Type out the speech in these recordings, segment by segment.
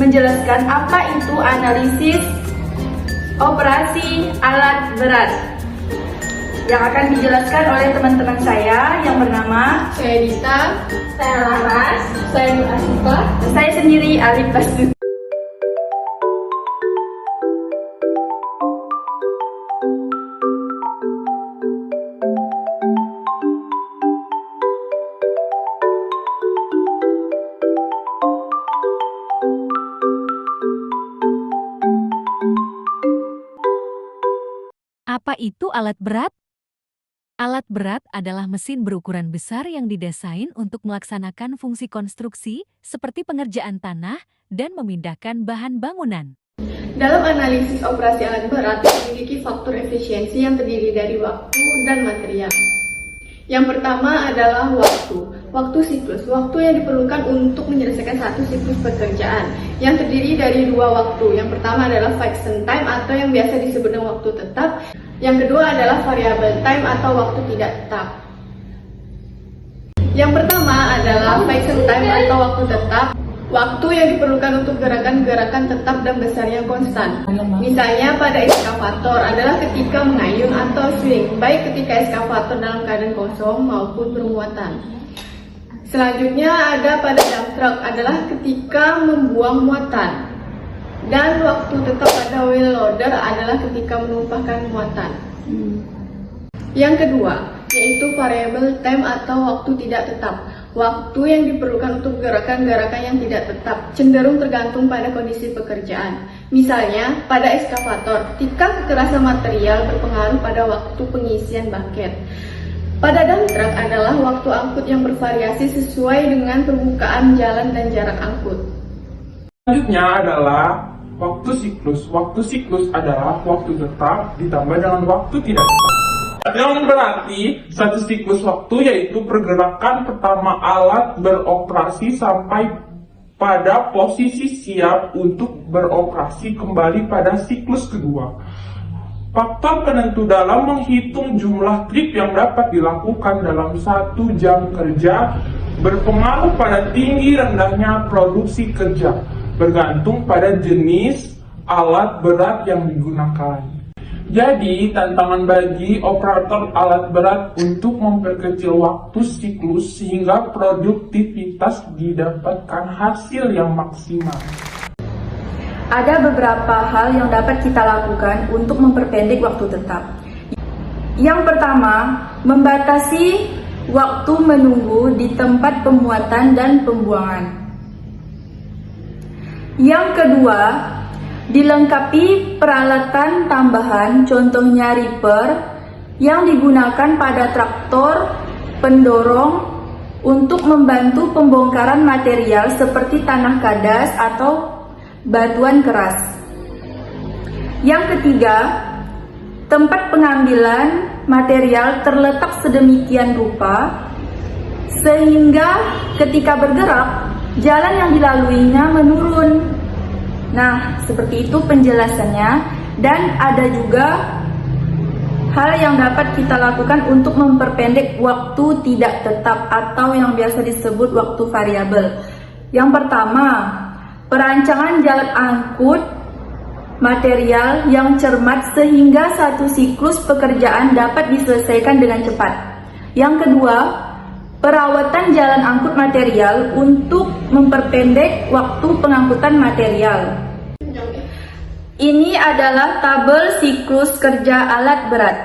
menjelaskan apa itu analisis operasi alat berat yang akan dijelaskan oleh teman-teman saya yang bernama Saya Dita, saya Laras, saya Nur Asifa. saya sendiri Alif Basu. Apa itu alat berat? Alat berat adalah mesin berukuran besar yang didesain untuk melaksanakan fungsi konstruksi seperti pengerjaan tanah dan memindahkan bahan bangunan. Dalam analisis operasi alat berat memiliki faktor efisiensi yang terdiri dari waktu dan material. Yang pertama adalah waktu siklus, waktu yang diperlukan untuk menyelesaikan satu siklus pekerjaan yang terdiri dari dua waktu. Yang pertama adalah fixed time atau yang biasa disebut dengan waktu tetap. Yang kedua adalah variable time atau waktu tidak tetap. Yang pertama adalah fixed time atau waktu tetap. Waktu yang diperlukan untuk gerakan-gerakan tetap dan besarnya konstan. Misalnya pada eskavator adalah ketika mengayun atau swing, baik ketika eskavator dalam keadaan kosong maupun bermuatan. Selanjutnya ada pada dump truck adalah ketika membuang muatan. Dan waktu tetap pada wheel loader adalah ketika menumpahkan muatan. Yang kedua, yaitu variable time atau waktu tidak tetap. Waktu yang diperlukan untuk gerakan-gerakan yang tidak tetap cenderung tergantung pada kondisi pekerjaan. Misalnya, pada eskavator, ketika kekerasan material berpengaruh pada waktu pengisian bucket. Pada dump truck adalah waktu angkut yang bervariasi sesuai dengan permukaan jalan dan jarak angkut. Selanjutnya adalah waktu siklus. Waktu siklus adalah waktu tetap ditambah dengan waktu tidak tetap. Yang berarti satu siklus waktu yaitu pergerakan pertama alat beroperasi sampai pada posisi siap untuk beroperasi kembali pada siklus kedua. Faktor penentu dalam menghitung jumlah trip yang dapat dilakukan dalam 1 jam kerja berpengaruh pada tinggi rendahnya produksi kerja, bergantung pada jenis alat berat yang digunakan. Jadi, tantangan bagi operator alat berat untuk memperkecil waktu siklus sehingga produktivitas didapatkan hasil yang maksimal. Ada beberapa hal yang dapat kita lakukan untuk memperpendek waktu tetap. Yang pertama, membatasi waktu menunggu di tempat pemuatan dan pembuangan. Yang kedua, dilengkapi peralatan tambahan, contohnya ripper yang digunakan pada traktor pendorong untuk membantu pembongkaran material seperti tanah kadas atau batuan keras. Yang ketiga, tempat pengambilan material terletak sedemikian rupa sehingga ketika bergerak, jalan yang dilaluinya menurun. Nah, seperti itu penjelasannya, dan ada juga hal yang dapat kita lakukan untuk memperpendek waktu tidak tetap atau yang biasa disebut waktu variabel. Yang pertama, perancangan jalan angkut material yang cermat sehingga satu siklus pekerjaan dapat diselesaikan dengan cepat. Yang kedua, perawatan jalan angkut material untuk memperpendek waktu pengangkutan material. Ini adalah tabel siklus kerja alat berat.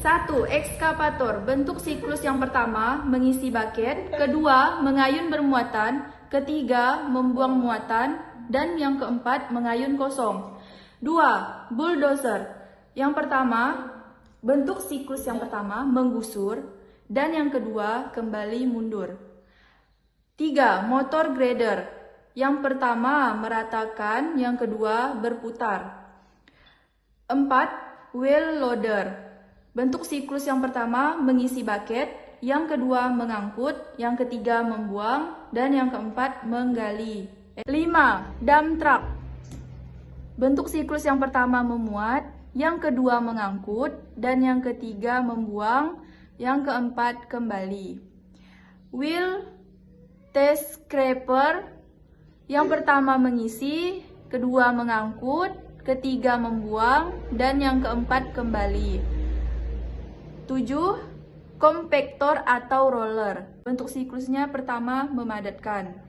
1. Ekskavator. Bentuk siklus yang pertama, mengisi bucket. Kedua, mengayun bermuatan. Ketiga, membuang muatan. Dan yang keempat, mengayun kosong. 2. Bulldozer. Yang pertama, bentuk siklus yang pertama, menggusur. Dan yang kedua, kembali mundur. 3. Motor grader. Yang pertama, meratakan. Yang kedua, berputar. 4. Wheel loader. Bentuk siklus yang pertama, mengisi bucket. Yang kedua, mengangkut. Yang ketiga, membuang. Dan yang keempat, menggali. 5. Dump truck. Bentuk siklus yang pertama, memuat. Yang kedua, mengangkut. Dan yang ketiga, membuang. Yang keempat, kembali. Wheel tes scraper. Yang pertama mengisi, kedua mengangkut, ketiga membuang, dan yang keempat kembali. 7. Kompaktor atau roller. Bentuk siklusnya pertama memadatkan.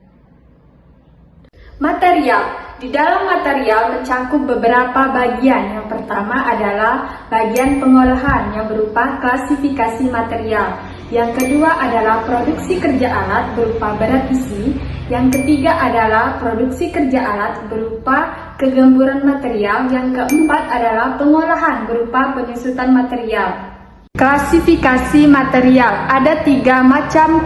Material. Di dalam material tercakup beberapa bagian. Yang pertama adalah bagian pengolahan yang berupa klasifikasi material. Yang kedua adalah produksi kerja alat berupa berat isi. Yang ketiga adalah produksi kerja alat berupa kegemburan material. Yang keempat adalah pengolahan berupa penyusutan material. Klasifikasi material. Ada 3 macam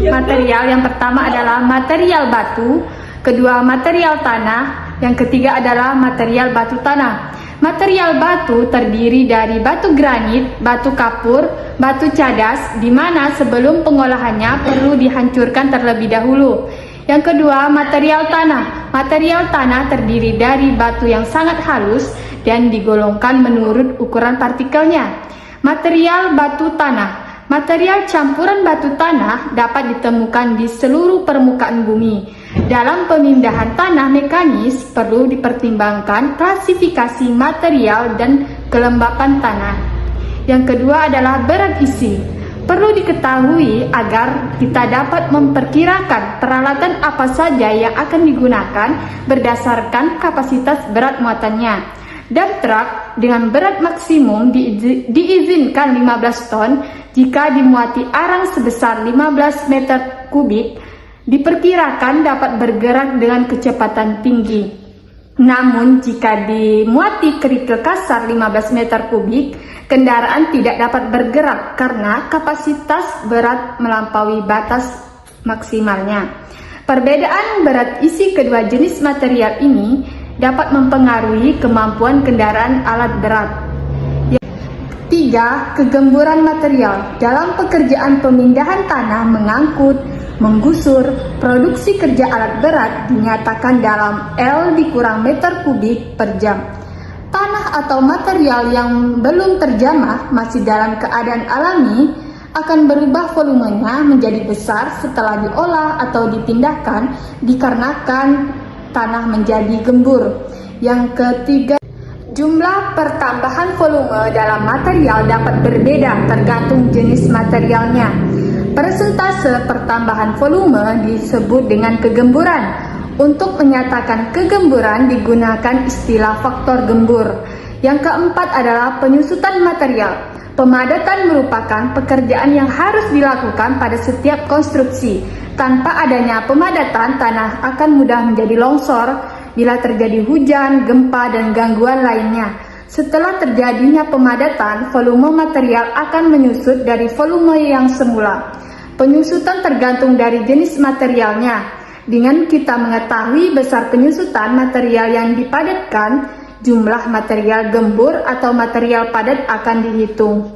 material. Yang pertama adalah material batu, kedua material tanah, yang ketiga adalah material batu tanah. Material batu terdiri dari batu granit, batu kapur, batu cadas, di mana sebelum pengolahannya perlu dihancurkan terlebih dahulu. Yang kedua, material tanah. Material tanah terdiri dari batu yang sangat halus dan digolongkan menurut ukuran partikelnya. Material batu tanah. Material campuran batu tanah dapat ditemukan di seluruh permukaan bumi. Dalam pemindahan tanah mekanis perlu dipertimbangkan klasifikasi material dan kelembapan tanah. Yang kedua adalah berat isi. Perlu diketahui agar kita dapat memperkirakan peralatan apa saja yang akan digunakan berdasarkan kapasitas berat muatannya. Dump truck dengan berat maksimum diizinkan 15 ton jika dimuati arang sebesar 15 meter kubik, diperkirakan dapat bergerak dengan kecepatan tinggi. Namun jika dimuati kerikil kasar 15 meter kubik, kendaraan tidak dapat bergerak karena kapasitas berat melampaui batas maksimalnya. Perbedaan berat isi kedua jenis material ini dapat mempengaruhi kemampuan kendaraan alat berat. 3. Kegemburan material. Dalam pekerjaan pemindahan tanah, mengangkut, menggusur, produksi kerja alat berat dinyatakan dalam L dikurang meter kubik per jam. Tanah atau material yang belum terjamah masih dalam keadaan alami akan berubah volumenya menjadi besar setelah diolah atau dipindahkan dikarenakan tanah menjadi gembur. Yang ketiga, jumlah pertambahan volume dalam material dapat berbeda tergantung jenis materialnya. Persentase pertambahan volume disebut dengan kegemburan. Untuk menyatakan kegemburan digunakan istilah faktor gembur. Yang keempat adalah penyusutan material. Pemadatan merupakan pekerjaan yang harus dilakukan pada setiap konstruksi. Tanpa adanya pemadatan, tanah akan mudah menjadi longsor bila terjadi hujan, gempa, dan gangguan lainnya. Setelah terjadinya pemadatan, volume material akan menyusut dari volume yang semula. Penyusutan tergantung dari jenis materialnya. Dengan kita mengetahui besar penyusutan material yang dipadatkan, jumlah material gembur atau material padat akan dihitung.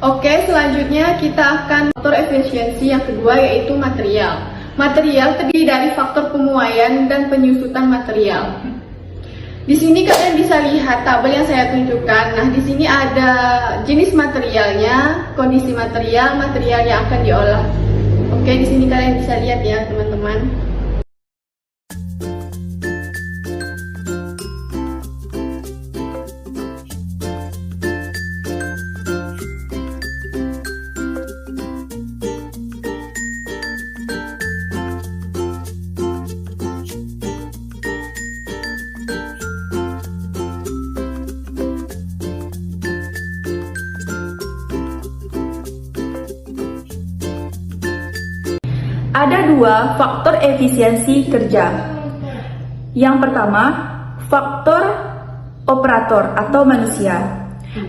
Oke, selanjutnya kita akan faktor efisiensi yang kedua, yaitu material. Material terdiri dari faktor pemuaian dan penyusutan material. Di sini kalian bisa lihat tabel yang saya tunjukkan. Nah, di sini ada jenis materialnya, kondisi material, material yang akan diolah. Oke, di sini kalian bisa lihat ya, teman-teman. Ada 2 faktor efisiensi kerja. Yang pertama, faktor operator atau manusia.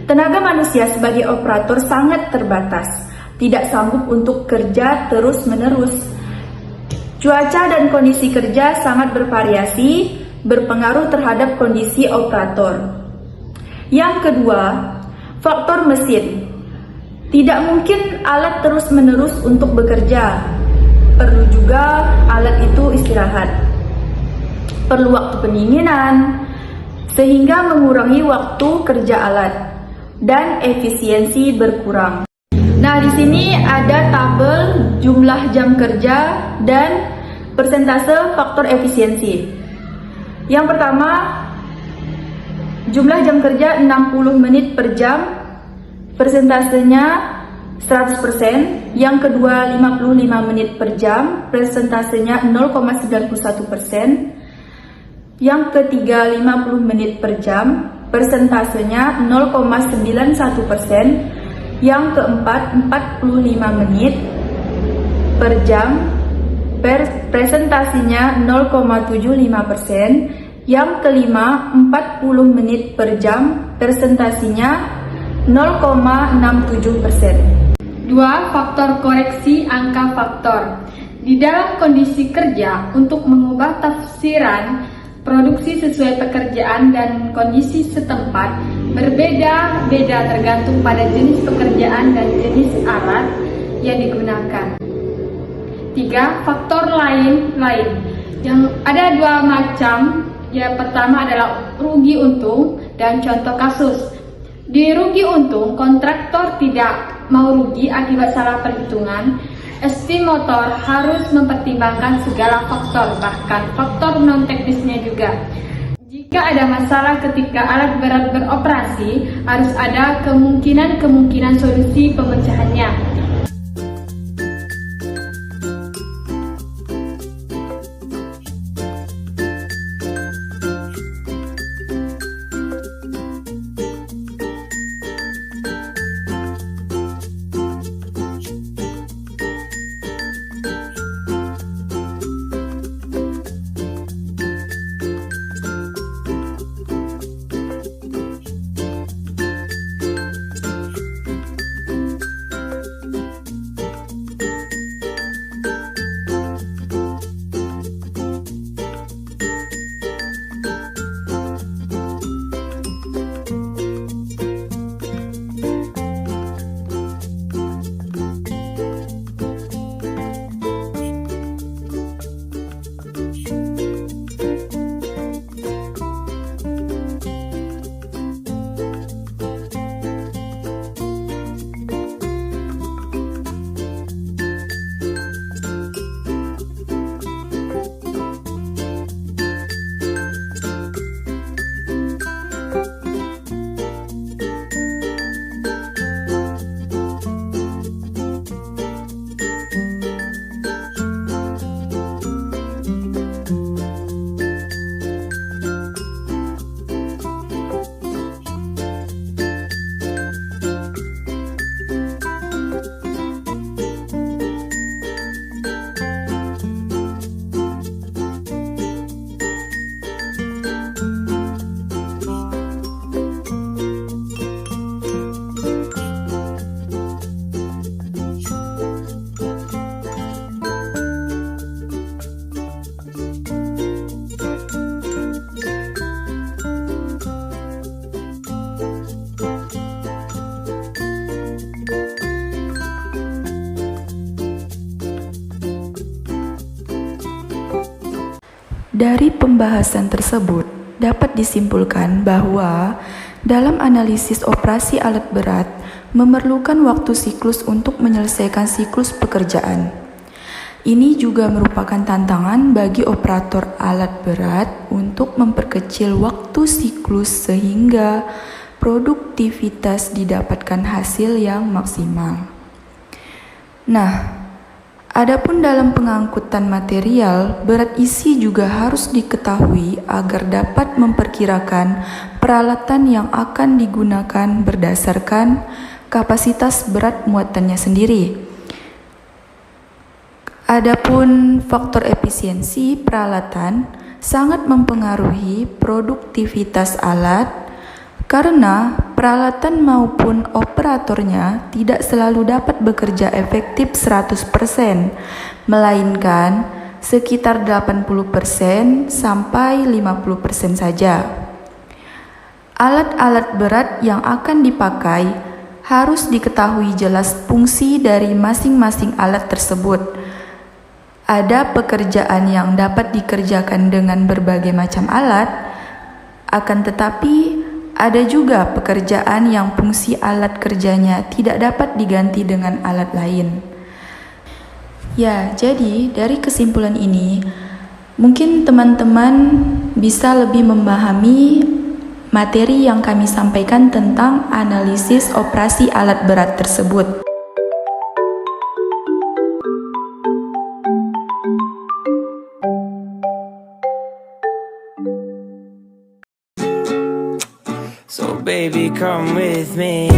Tenaga manusia sebagai operator sangat terbatas, tidak sanggup untuk kerja terus-menerus. Cuaca dan kondisi kerja sangat bervariasi, berpengaruh terhadap kondisi operator. Yang kedua, faktor mesin. Tidak mungkin alat terus-menerus untuk bekerja. Perlu juga alat itu istirahat. Perlu waktu pendinginan, sehingga mengurangi waktu kerja alat dan efisiensi berkurang. Nah, di sini ada tabel jumlah jam kerja dan persentase faktor efisiensi. Yang pertama, jumlah jam kerja 60 menit per jam, persentasenya 100%. Yang kedua, 55 menit per jam, persentasenya 0,91%. Yang ketiga, 50 menit per jam, persentasenya 0,91%. Yang keempat, 45 menit per jam, presentasinya 0,75%. Yang kelima, 40 menit per jam, presentasinya 0,67%. 2. Faktor koreksi angka faktor. Di dalam kondisi kerja, untuk mengubah tafsiran produksi sesuai pekerjaan dan kondisi setempat berbeda-beda tergantung pada jenis pekerjaan dan jenis alat yang digunakan. 3. Faktor lain. Yang ada dua macam. Yang pertama adalah rugi untung dan contoh kasus. Di rugi untung, kontraktor tidak mau rugi akibat salah perhitungan. Estimator harus mempertimbangkan segala faktor, bahkan faktor non-teknisnya juga. Jika ada masalah ketika alat berat beroperasi, harus ada kemungkinan solusi pemecahannya. Dari pembahasan tersebut, dapat disimpulkan bahwa dalam analisis operasi alat berat memerlukan waktu siklus untuk menyelesaikan siklus pekerjaan. Ini juga merupakan tantangan bagi operator alat berat untuk memperkecil waktu siklus sehingga produktivitas didapatkan hasil yang maksimal. Nah, adapun dalam pengangkutan material, berat isi juga harus diketahui agar dapat memperkirakan peralatan yang akan digunakan berdasarkan kapasitas berat muatannya sendiri. Adapun faktor efisiensi peralatan sangat mempengaruhi produktivitas alat karena peralatan maupun operatornya tidak selalu dapat bekerja efektif 100%, melainkan sekitar 80% sampai 50% saja. Alat-alat berat yang akan dipakai harus diketahui jelas fungsi dari masing-masing alat tersebut. Ada pekerjaan yang dapat dikerjakan dengan berbagai macam alat, akan tetapi ada juga pekerjaan yang fungsi alat kerjanya tidak dapat diganti dengan alat lain. Ya, jadi dari kesimpulan ini, mungkin teman-teman bisa lebih memahami materi yang kami sampaikan tentang analisis operasi alat berat tersebut. So baby, come with me.